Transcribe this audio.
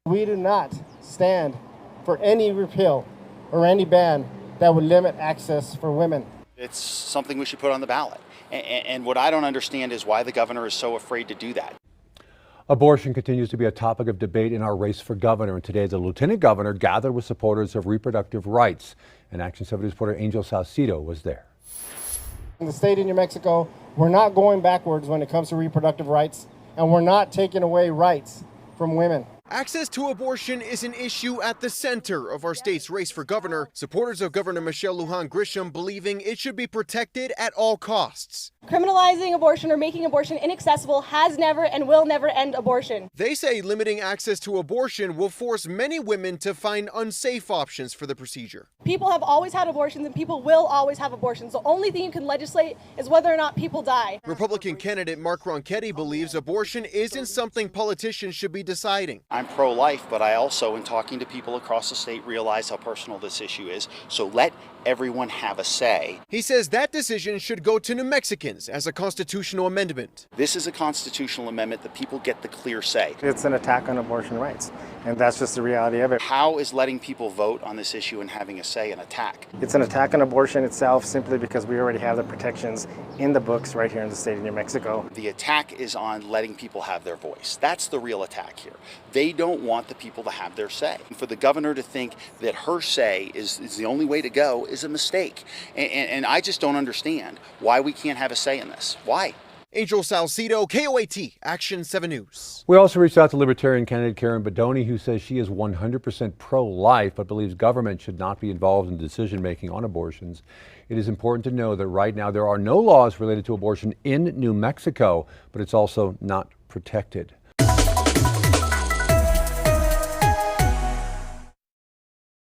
We do not stand for any repeal or any ban that would limit access for women. It's something we should put on the ballot. And what I don't understand is why the governor is so afraid to do that. Abortion continues to be a topic of debate in our race for governor. And today, the lieutenant governor gathered with supporters of reproductive rights. And Action 7 reporter Angel Salcido was there. In the state of New Mexico, we're not going backwards when it comes to reproductive rights, and we're not taking away rights from women. Access to abortion is an issue at the center of our state's race for governor. Supporters of Governor Michelle Lujan Grisham believing it should be protected at all costs. Criminalizing abortion or making abortion inaccessible has never and will never end abortion. They say limiting access to abortion will force many women to find unsafe options for the procedure. People have always had abortions and people will always have abortions. The only thing you can legislate is whether or not people die. Republican candidate Mark Ronchetti believes abortion isn't something politicians should be deciding. I'm pro-life, but I also, in talking to people across the state, realize how personal this issue is. So let everyone have a say. He says that decision should go to New Mexicans as a constitutional amendment. This is a constitutional amendment that people get the clear say. It's an attack on abortion rights, and that's just the reality of it. How is letting people vote on this issue and having a say an attack? It's an attack on abortion itself simply because we already have the protections in the books right here in the state of New Mexico. The attack is on letting people have their voice. That's the real attack here. They don't want the people to have their say. And for the governor to think that her say is the only way to go is a mistake. And I just don't understand why we can't have a say in this. Why? Angel Salcido, KOAT, Action 7 News. We also reached out to Libertarian candidate Karen Bedoni, who says she is 100% pro-life, but believes government should not be involved in decision-making on abortions. It is important to know that right now there are no laws related to abortion in New Mexico, but it's also not protected.